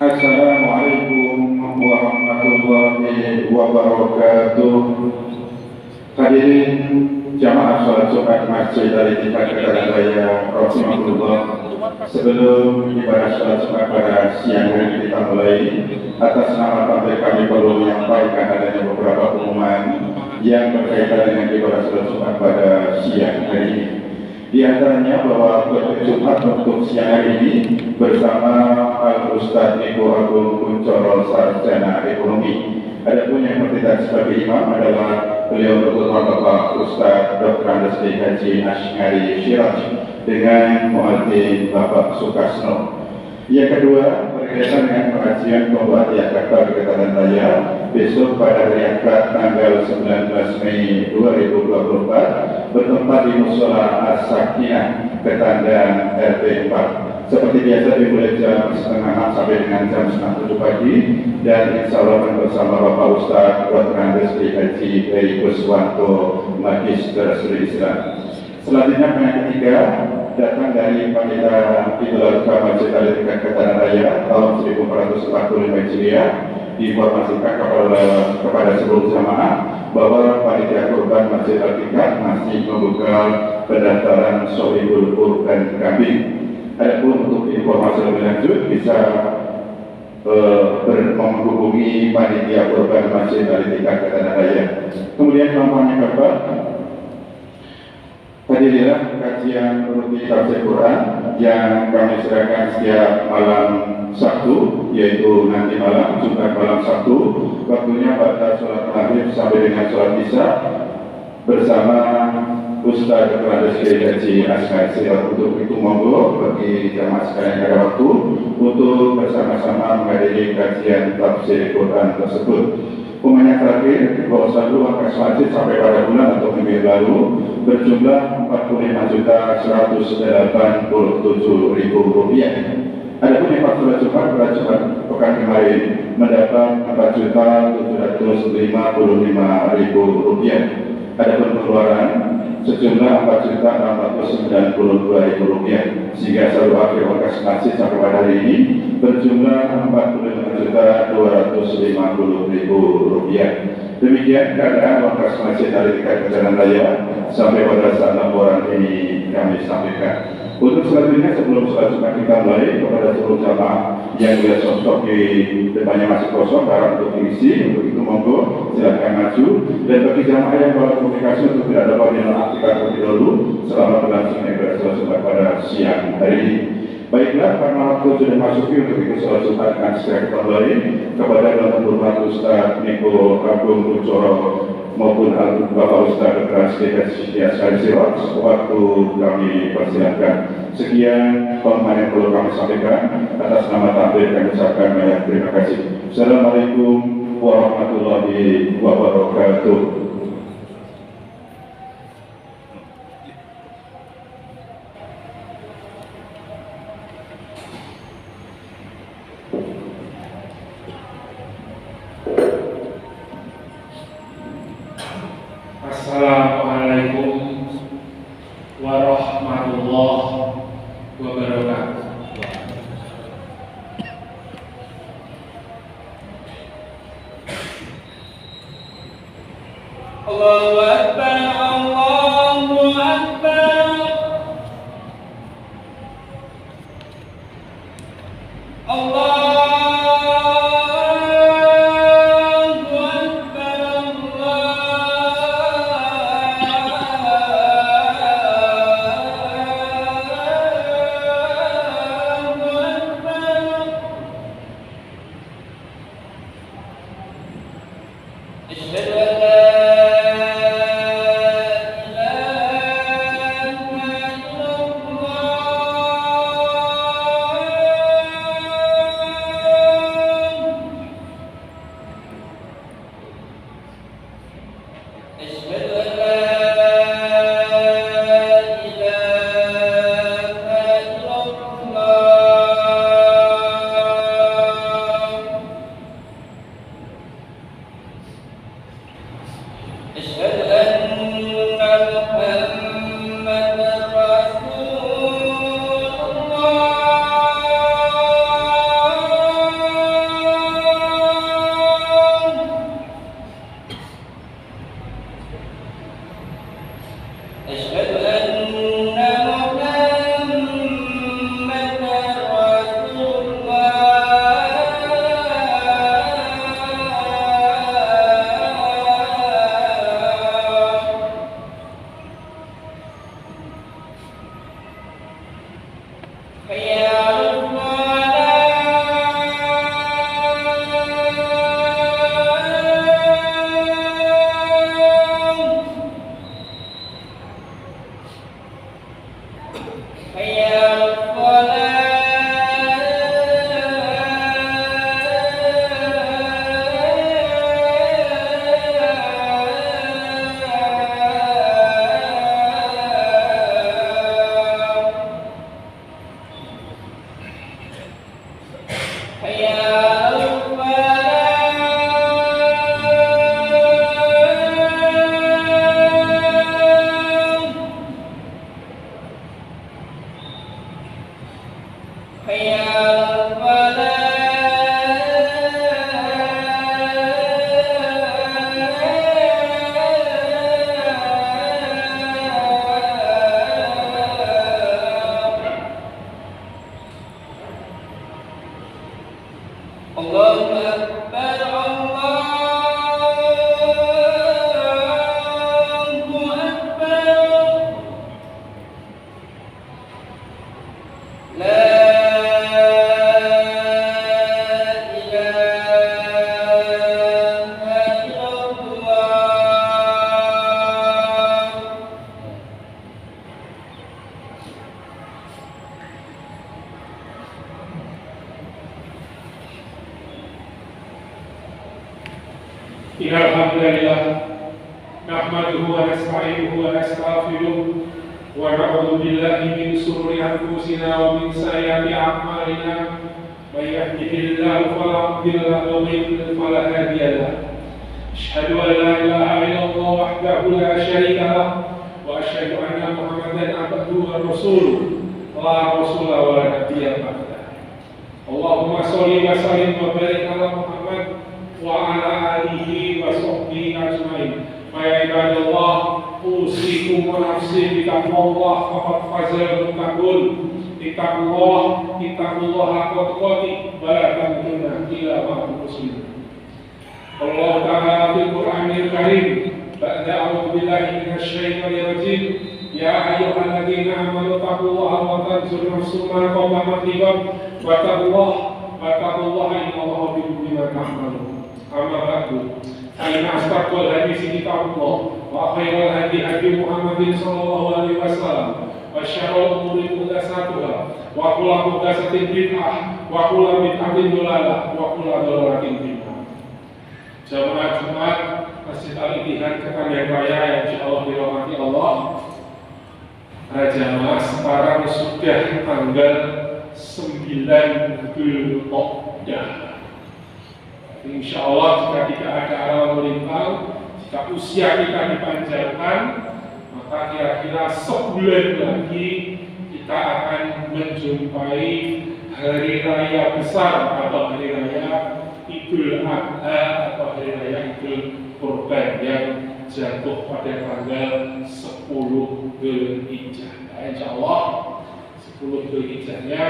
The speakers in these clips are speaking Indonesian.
Assalamualaikum warahmatullahi wabarakatuh. Hadirin jamaah sholat Jumat Masjid dari tingkat Kedatangan Raya Rasulullah. Sebelum ibadah sholat Jumat pada siang hari kita mulai, atas nama partai kami perlu menyampaikan adanya beberapa pengumuman yang berkaitan dengan ibadah sholat Jumat pada siang hari ini. Di antaranya bahwa khotbah Jumat untuk siang hari ini bersama Al Ustadz Eko Agung Kuncoro Sarjana Ekonomi. Adapun yang bertindak sebagai imam adalah beliau berketua Bapak Ustadz Dr. Andes Haji Ash'ari Syiraj dengan muadzin Bapak Sukasno. Yang kedua berkaitan dengan pengajian pembuat Jakarta Kedatangan Raya besok pada hari Ahad tanggal 19 Mei 2024 bertempat di Musola As-Sakinah Ketandan RT 4. Seperti biasa dimulai jam 5:30 sampai dengan jam 6:30 pagi dan insya Allah akan bersama Bapak Ustadz Dr. Andes Haji Heri Kuswanto Magister Studi Islam. Selanjutnya yang ketiga datang dari Panitia Idul Adha Masjid Al-Iqad Ketandan Raya tahun 1445 Hijriah. Diinformasikan kepada seluruh jamaah bahwa panitia kurban Masjid Al-Iqad masih membuka pendaftaran Sohibul Kurban kambing. Adapun untuk informasi lebih lanjut bisa menghubungi panitia kurban Masjid Al-Iqad Ketandan Raya. Kemudian kampanye kabar. Hadirilah kajian rutin tafsir Quran yang kami serahkan setiap malam Sabtu, yaitu nanti malam Jumat malam Sabtu, waktunya pada sholat maghrib sampai dengan sholat isya bersama Ustadz Dr. Andes Haji Ash'ari Syiraj. Untuk itu monggo bagi jamaah sekalian yang ada waktu untuk bersama-sama menghadiri kajian tafsir Quran tersebut. Pengumuman terakhir bahwa saldo angka masjid sampai pada bulan atau minggu lalu berjumlah Rp45.187.000. Adapun yang faktura Jumat pada Jumat pekan kemarin mendapat Rp4.755.000. Adapun pengeluaran sejumlah Rp4.692.000 sehingga saldo akhir angka masjid sampai pada hari ini berjumlah Rp45.250.000. Demikian keadaan Wakaf Masjid Al-Iqad Ketandan Raya sampai pada saat laporan ini kami sampaikan. Untuk selanjutnya sebelum sholat Jumat kita mulai, kepada seluruh jamaah yang sudah sosok di depannya masih kosong karena untuk diisi, untuk itu monggo silakan maju. Dan bagi jamaah yang berkomunikasi untuk tidak dapat dinonaktifkan terlebih dahulu selama berlangsungnya ibadah sholat Jumat pada siang hari ini. Baiklah, karena waktu sudah masuki untuk itu sholat Jumat akan segera kembali kepada Bapak Ustadz Eko Agung Kuncoro maupun Bapak Ustadz Dr. Haji Ash'ari Syiraj. Waktu kami persilahkan. Sekian pengumuman yang perlu kami sampaikan. Atas nama tampil kami ucapkan banyak terima kasih. Assalamualaikum warahmatullahi wabarakatuh. Assalamualaikum warahmatullahi wabarakatuh. Allahu Akbar, Allahu Akbar. أشهد أن لا حي على الفلاح حي على الفلاح حي على الفلاح حي على الفلاح الله أكبر الله أكبر لا إله إلا الله إن الحمد لله نحمده ونستعينه ونستغفره ونعوذ بالله من شرور أنفسنا ومن سيئات أعمالنا من يهده الله فلا مضل له ومن يضلل فلا هادي له أشهد أن لا إله إلا الله وحده لا شريك له وأشهد أن محمدا عبده ورسوله لا رسول ولا نبي بعده اللهم صل وسلم وبارك على محمد وعلى آله وصحبه أجمعين فيا عباد الله أوصيكم ونفسي بتقوى الله فقد فاز المتقون اتقوا الله حق تقاته ولا تموتن إلا وأنتم مسلمون الله تعالى في القرآن الكريم بعد أعوذ بالله من الشيطان الرجيم يا أيها الذين آمنوا اتقوا الله وتنظر نفس ما قدمت لغد واتقوا الله إن الله بما تعملون أما بعد فإن أصدق الحديث كتاب الله وخير الهدي هدي محمد صلى الله عليه وسلم وشر الأمور محدثاتها وكل محدثة بدعة وكل بدعة ضلالة وكل ضلالة في النار. Jamaah Jumat Masjid Al-Ittihad Kepanjang Raya yang insyaallah dirahmati Allah. Para jamaah sekarang sudah tanggal 9 Dzulqa'dah. Insya Allah jika tidak ada aral melintang, jika usia kita dipanjangkan, maka kira-kira sebulan lagi kita akan menjumpai hari raya besar atau hari raya Idul Adha atau hari raya Idul Kurban yang jatuh pada tanggal 10 Dzulhijjah. Insya Allah 10 Dzulhijjahnya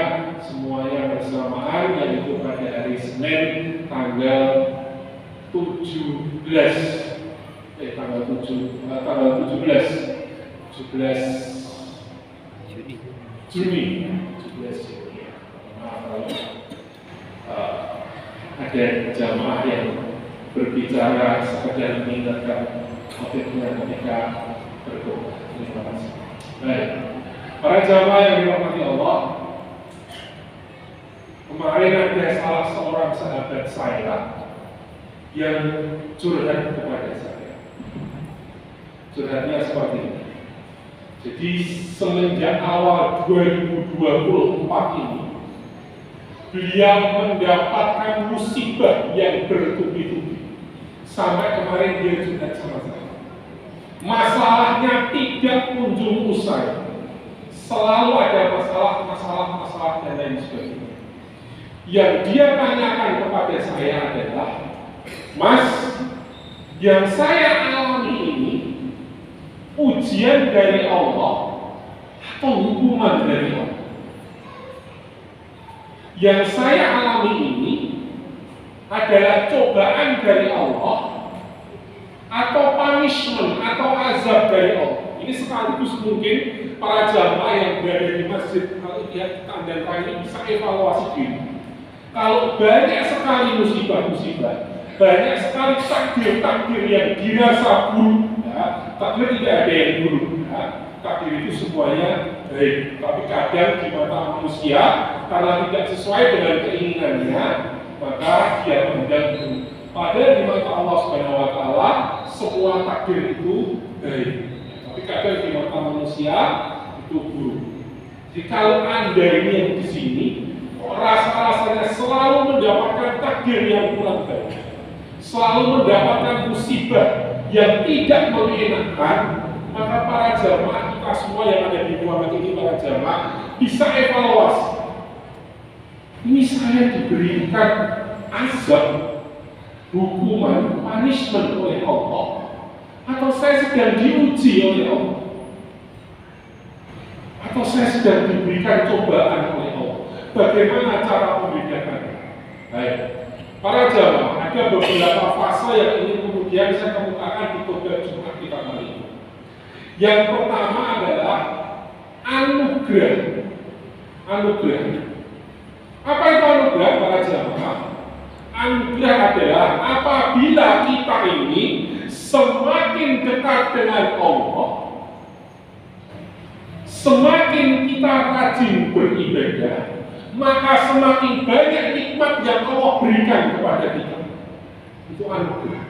semuanya bersamaan, yaitu pada hari Senin tanggal 17 Juni. Ada jamaah yang berbicara sekedar mengingatkan khotibnya ketika berdoa. Terima kasih. Baik, para jamaah yang dirahmati Allah, kemarin ada salah seorang sahabat saya yang curhat kepada saya. Curhatnya seperti ini. Jadi semenjak awal 2024 ini, beliau mendapatkan musibah yang bertubi-tubi. Sampai kemarin dia curhat sama saya. Masalahnya tidak kunjung usai. Selalu ada masalah dan lain sebagainya. Yang dia tanyakan kepada saya adalah, Mas, yang saya alami ini ujian dari Allah atau hukuman dari Allah? Yang saya alami ini adalah cobaan dari Allah atau punishment atau azab dari Allah? Ini sekaligus mungkin para jamaah yang berada di Masjid Al-Ittihad Tandan Raya bisa evaluasi diri. Kalau banyak sekali musibah-musibah, banyak sekali takdir-takdir yang dirasa buruk, ya, takdir tidak ada yang buruk, ya. Takdir itu semuanya baik. Tapi kadang di mata manusia, karena tidak sesuai dengan keinginannya, maka dia mengganggu. Padahal di mata Allah Subhanahu wa Ta'ala, semua takdir itu baik. Tapi kadang di mata manusia itu buruk. Jadi kalau Anda ini yang di sini, rasa-rasanya selalu mendapatkan takdir yang kurang baik, selalu mendapatkan musibah yang tidak mengenakan, maka para jamaah kita semua yang ada di ruangan ini, para jamaah bisa evaluasi. Ini saya diberikan azab, hukuman, punishment oleh Allah, atau saya sedang diuji oleh Allah, atau saya sedang diberikan cobaan oleh Allah. Bagaimana cara membedakannya? Baik, para jamaah, ada beberapa fase yang ini kemudian saya kemukakan di khotbah Jumat kita kali ini. Yang pertama adalah anugerah. Anugerah. Apa itu anugerah, para jamaah? Anugerah adalah apabila kita ini semakin dekat dengan Allah, semakin kita rajin beribadah, maka semakin banyak nikmat yang Allah berikan kepada kita. Itu anugerah.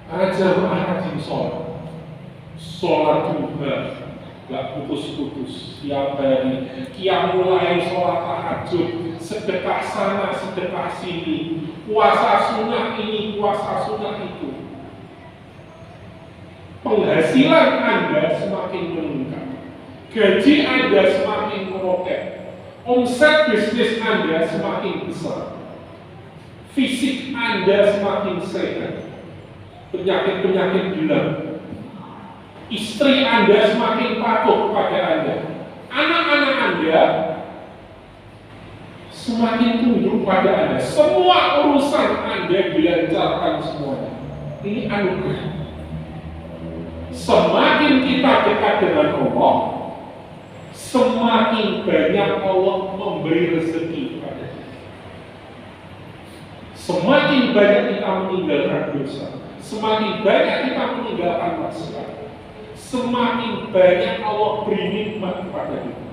Para jamaah rajin sholat duha, gak putus-putus, tiap hari, qiyamul lail, sholat tahajud, sedekah sana, sedekah sini, puasa sunnah ini, puasa sunnah itu. Penghasilan Anda semakin meningkat, gaji Anda semakin meroket, omset bisnis Anda semakin besar, fisik Anda semakin sehat, penyakit-penyakit hilang, istri Anda semakin patuh kepada Anda, anak-anak Anda semakin tunduk pada Anda, semua urusan Anda dilancarkan semuanya. Ini anugerah. Semakin kita dekat dengan Allah, semakin banyak Allah memberi rezeki kepada kita. Semakin banyak kita meninggalkan dosa, semakin banyak kita meninggalkan maksiat, semakin banyak Allah beri nikmat kepada kita.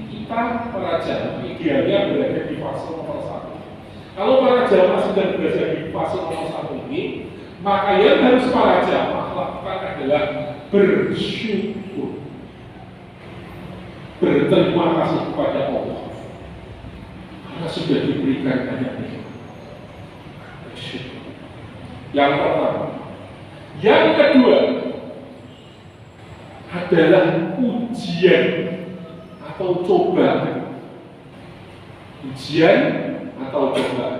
Kita para jamaah idealnya berada di fase nomor 1. Kalau para jamaah sedang berada di fase nomor 1 ini, maka yang harus para jamaah lakukan adalah bersyukur, berterima kasih kepada Allah karena sudah diberikan banyak nikmat. Bersyukur. Yang pertama. Yang kedua adalah ujian atau cobaan. Ujian atau cobaan.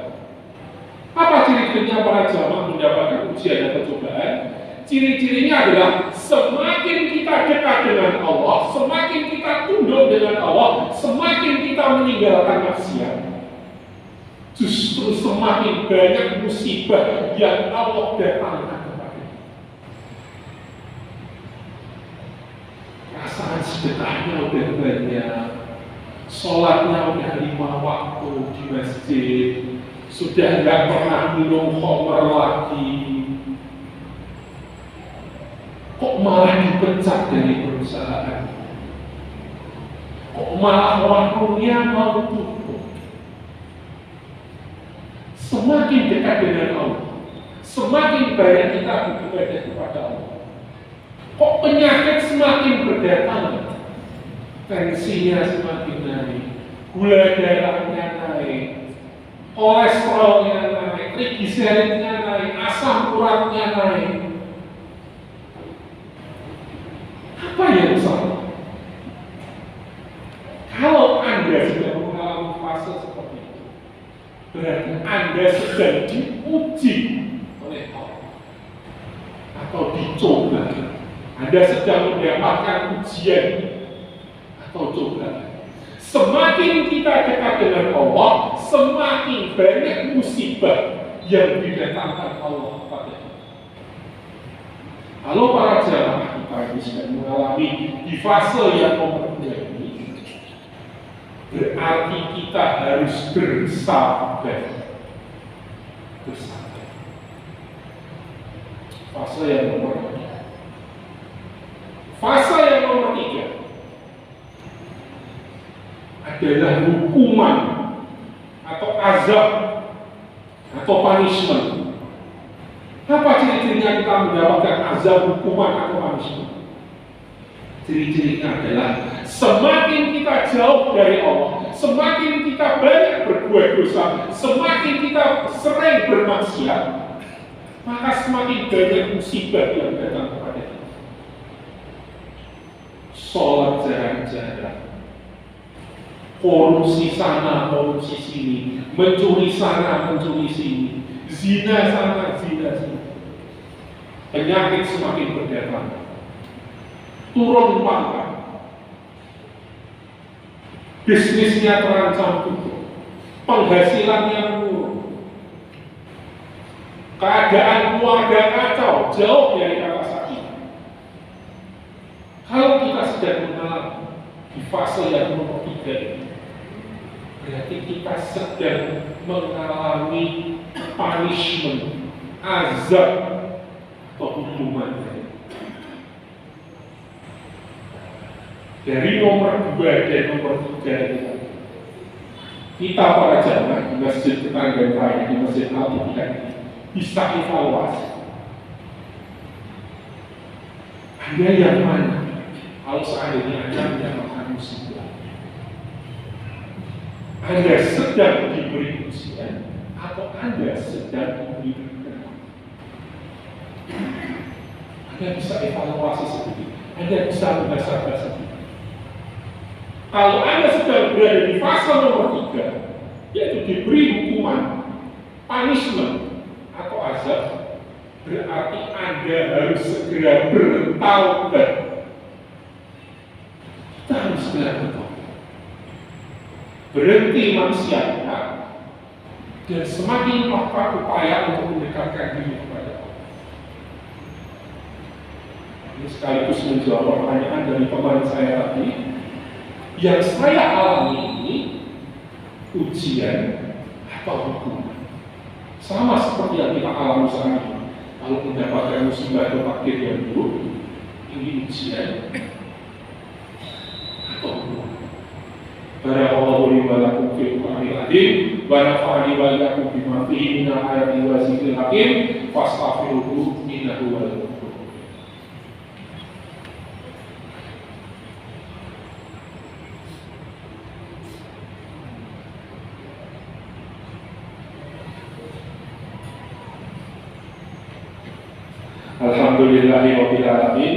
Apa ciri-cirinya para jamaah mendapatkan ujian atau cobaan? Ciri-cirinya adalah semakin kita dekat dengan Allah, semakin kita tunduk dengan Allah, semakin kita meninggalkan maksiat, justru semakin banyak musibah yang Allah datangkan kepada kita. Perasaan sedekahnya udah banyak, sholatnya udah 5 waktu di masjid, sudah nggak pernah minum khamr lagi, kok malah dipecat dari perusahaan, kok malah warungnya mau tutup. Semakin dekat dengan Allah, semakin banyak kita beribadah kepada Allah, kok penyakit semakin berdatangan, tensinya semakin naik, gula darahnya naik, kolesterolnya naik, trigliseridnya naik, asam uratnya naik. Apa yang salah? Kalau Anda sudah mengalami fase seperti itu, berarti Anda sedang diuji oleh Allah atau dicoba. Anda sedang mendapatkan ujian atau cobaan. Semakin kita dekat dengan Allah, semakin banyak musibah yang didatangkan Allah kepada kita. Kalau para jamaah kita ini sedang mengalami di fase yang nomor 2 ini, berarti kita harus bersabar. Bersabar. Fase yang nomor 2. Fase yang nomor 3 adalah hukuman atau azab atau punishment. Apa ciri-cirinya kita mendapatkan azab, hukuman atau punishment? Ciri-cirinya adalah semakin kita jauh dari Allah, semakin kita banyak berbuat dosa, semakin kita sering bermaksiat, maka semakin banyak musibah yang datang kepada kita. Sholat jarang-jarang, korupsi sana, korupsi sini, mencuri sana, mencuri sini, zina sana, zina sini. Penyakit semakin berdatangan, turun pangkat, bisnisnya terancam tutup, penghasilannya menurun, keadaan keluarga kacau, jauh dari kata sakit. Kalau kita sedang mengalami di fase yang nomor 3 ini, berarti kita sedang mengalami punishment, azab atau hukuman. Dari nomor 2 dan nomor 3 itu, kita para jamaah di masjid tetangga raya, di masjid Al-Fatihah bisa evaluasi. Anda yang mana? Kalau seandainya Anda mendapatkan musibah, Anda sedang diberi ujian atau Anda sedang diberi berkah? Anda bisa evaluasi sedikit, Anda bisa membaca sedikit. Kalau Anda sedang berada di fase nomor 3, yaitu diberi hukuman, punishment atau azab, berarti Anda harus segera bertaubat. Kita harus segera bertaubat, berhenti maksiatnya, dan semakin melakukan upaya untuk mendekatkan diri kepada Allah. Ini sekaligus menjawab pertanyaan dari teman saya tadi. Yang saya alami ini ujian atau hukuman. Sama seperti yang kita alami saat ini. Kalau mendapatkan musibah atau takdir yang buruk, ini ujian atau hukuman. Barakallahu li wa lakum fil Qur'anil azim wa nafa'ani wa iyyakum bima fihi min ayati wa zikril hakim fastaghfiruhu innahu huwal ghafurur. Alhamdulillahi rabbil alamin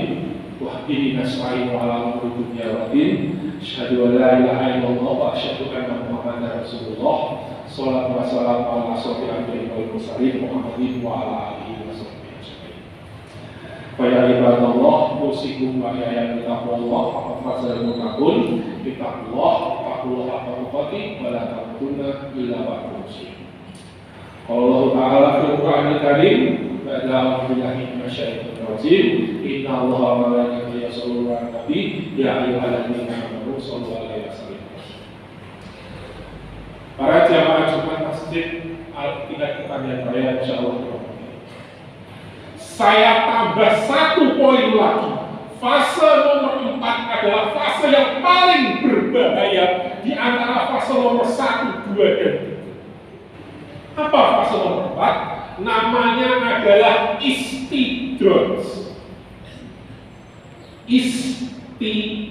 wa bihi nasta'inu ala umuri dunya wa din. Asyhadu an la ilaha illallah wa asyhadu anna Muhammadar Rasulullah. Shallallahu wa sallam ala asyrofil anbiya'i wal mursalin Muhammadin wa ala alihi wa sahbihi ajma'in. Fa ya ibadallah, usikum wa ya taqwallah faqad fazal muttaqun. Bittaqwallah haqqa tuqatih wa la tamutunna illa wa antum muslimun. Allah Ta'ala fil Qur'anil Karim, A'udzu billahi minasyaitonir rajim. Inna Allaha wa malaikatahu yusholluna 'alan nabi ya ayyuhalladzina amanu shollu 'alaihi wa sallimu. Para jamaah Jumat Masjid Al-Fatihah Tetangga Raya, insyaallah. Saya tambah 1 poin lagi. Fase nomor 4 adalah fase yang paling berbahaya di antara fase nomor 1, 2, dan 3. Apa fase nomor 4? Namanya adalah istidraj. Istidraj.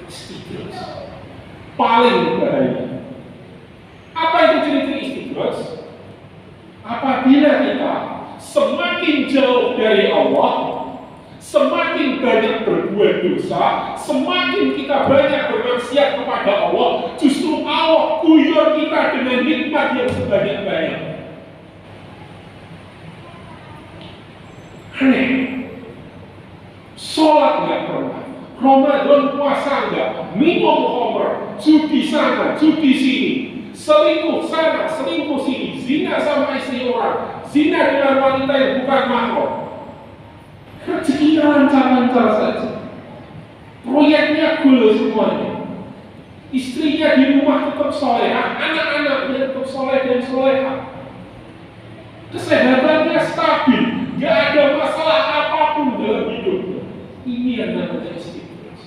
Istidraj. Paling bahaya. Apa itu ciri-ciri istidraj? Apabila kita semakin jauh dari Allah, semakin banyak berbuat dosa, semakin kita banyak bermaksiat kepada Allah, justru Allah guyur kita dengan nikmat yang sebanyak-banyak. Aneh. Sholat nggak pernah, Ramadan puasa nggak, minum khamr, judi sana, judi sini, selingkuh sana, selingkuh sini, zina sama istri orang, zina dengan wanita yang bukan mahram. Rezekinya lancar-lancar saja. Proyeknya goal semuanya. Istrinya di rumah tetap solehah, anak-anaknya tetap soleh dan solehah. Kesehatannya stabil, gak ada masalah apapun dalam hidupnya. Ini yang namanya istiqomah.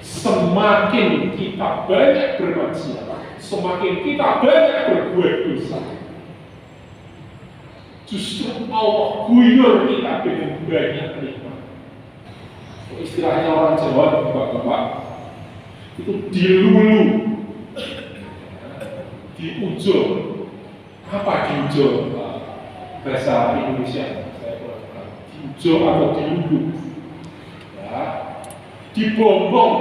Semakin kita banyak bermaksiat, semakin kita banyak berbuat dosa, justru Allah guyur kita dengan banyak nikmat. Istilahnya orang Jawa, bapak-bapak, itu dilulu, diujul. Apa diujul? Bahasa Indonesia, diujul atau dilulu, ya, dibombong,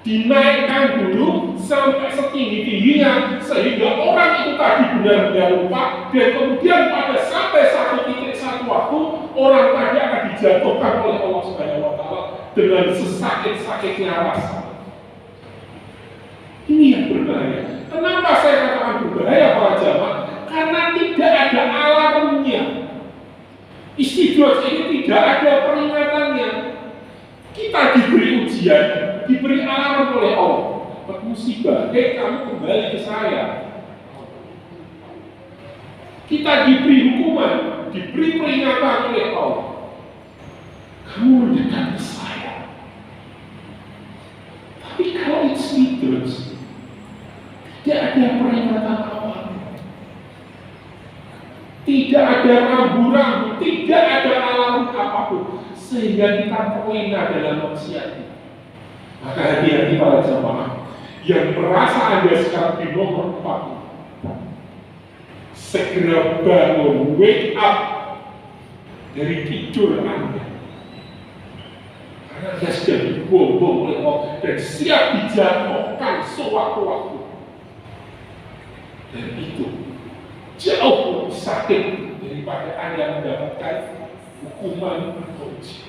dinaikkan dulu sampai setinggi-tingginya sehingga orang itu tadi benar-benar lupa, dan kemudian sampai satu titik satu waktu orang tadi akan dijatuhkan oleh Allah Subhanahu wa Ta'ala dengan sesakit-sakitnya rasa. Ini yang berbahaya. Kenapa saya katakan berbahaya para jamaah? Karena tidak ada alarmnya. Istidraj ini tidak ada peringatannya. Kita diberi ujian, diberi alarm oleh Allah. Dapat musibah, kamu kembali ke saya. Kita diberi hukuman, diberi peringatan oleh Allah. Kamu mendekat ke saya. Tapi kalau istidraj, tidak ada peringatan awal, tidak ada rambu-rambu, tidak ada alarm apapun, sehingga kita terlena dalam maksiat. Maka hati-hati para jamaah yang merasa Anda sekarang di nomor 4, segera bangun, wake up dari tidur Anda, karena Anda sudah dibombong oleh Allah dan siap dijatuhkan sewaktu-waktu. Dan itu jauh lebih sakit daripada Anda mendapatkan hukuman ujian.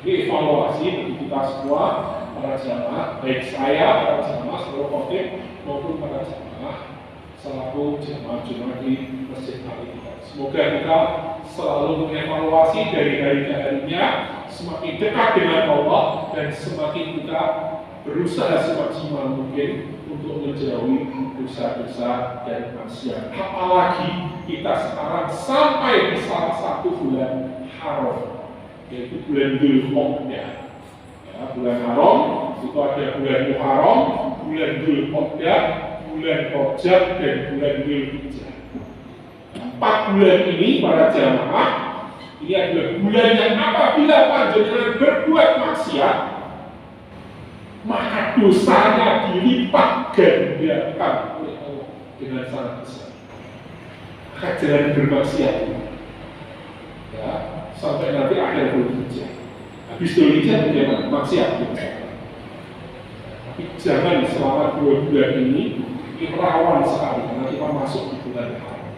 Ini evaluasi bagi kita semua, para jamaah, baik saya, para jamaah seluruh khotib maupun para jamaah selaku jamaah Jumat di Masjid Al-Iqbal. Semoga kita selalu mengevaluasi dari hari ke harinya, semakin dekat dengan Allah dan semakin kita berusaha semaksimal mungkin untuk menjauhi dosa-dosa dan maksiat. Apalagi kita sekarang sampai di salah satu bulan haram, yaitu bulan Dzulqa'dah. Ya, bulan haram itu ada bulan Muharram, bulan Dzulqa'dah, bulan Rajab dan bulan Dzulhijjah. 4 bulan ini para jamaah, ini adalah bulan yang apabila panjenengan berbuat maksiat, maka dosanya dilipat gandakan oleh Allah dengan sangat besar. Maka jangan bermaksiat, ya, sampai nanti akhir Dzulhijjah. Habis Dzulhijjah menjadi maksiat. Tapi jangan selama 2 bulan ini rawan sekali karena kita masuk di bulan haram.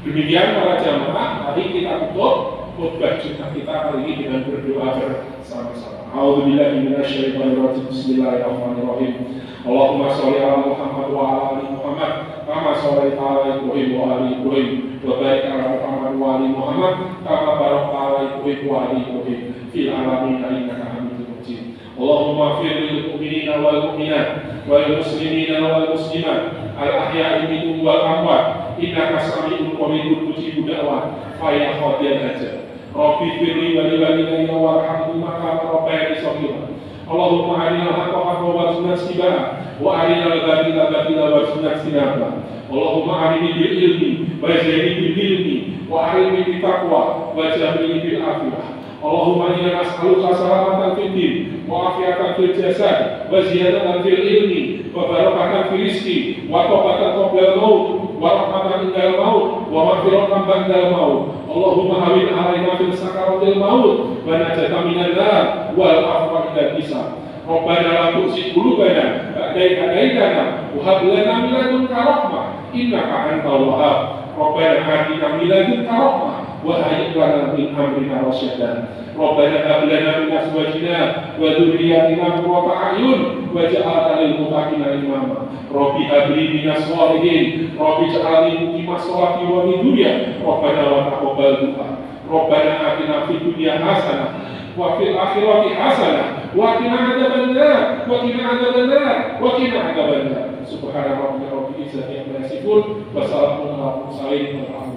Demikian para jamaah, mari kita tutup khutbah Jumat kita kali ini dengan berdoa bersama-sama. A'udzubillahi minasyaitonir rajim. Bismillahirrahmanirrahim. Allahumma sholli ala Muhammad wa ala ali Muhammad kama shallaita ala Ibrahim wa ali Ibrahim wa barik ala Muhammad wa ali Muhammad kama barakta ala Ibrahim wa ali Ibrahim fil alamin innaka Hamidum Majid. Allahumma ighfir lil mu'minina wal mu'minat wal muslimina wal muslimat al ahya'i minhum wal amwat innaka sami'un qaribun mujibud da'wat fa ya khadiyal hajat. Rabbi firli wa li walidayya warhamhuma kama rabbayani shaghira. Allahumma arina al-haqqa haqqan warzuqna ittiba'a wa arina al-batila batila warzuqna ijtinaba. Allahumma arini bil ilmi wa zidni bil ilmi wa arini bit taqwa wa jahilni bil afiyah. Allahumma inna nas'aluka salamatan fid din wa afiyatan fil jasad wa ziyadatan fil ilmi wa barakatan fil rizqi wa tawbatan qabla al-maut wa rahmatan indal maut wa maghfiratan ba'dal maut. Allahumma hawin alaina fil sakaratil maut wa najatan minan nar wal afwa minal hisab. Rabbana la tuzigh qulubana ba'da idh hadaytana wa hab lana min ladunka rahmah innaka antal wahhab. Rabbana atina min ladunka rahmah وهيئ لنا من أمرنا رشدا ربنا هب لنا من أزواجنا وذرياتنا قرة أعين واجعلنا للمتقين إماما رب هب لي من الصالحين رب اجعلني مقيم الصلاة ومن ذرية ربنا وتقبل دعاء ربنا آتنا في الدنيا حسنة وفي الآخرة حسنة وقنا عذاب النار وقنا عذاب النار وقنا عذاب النار سبحان ربك رب العزة عما يصفون وسلام على المرسلين والحمد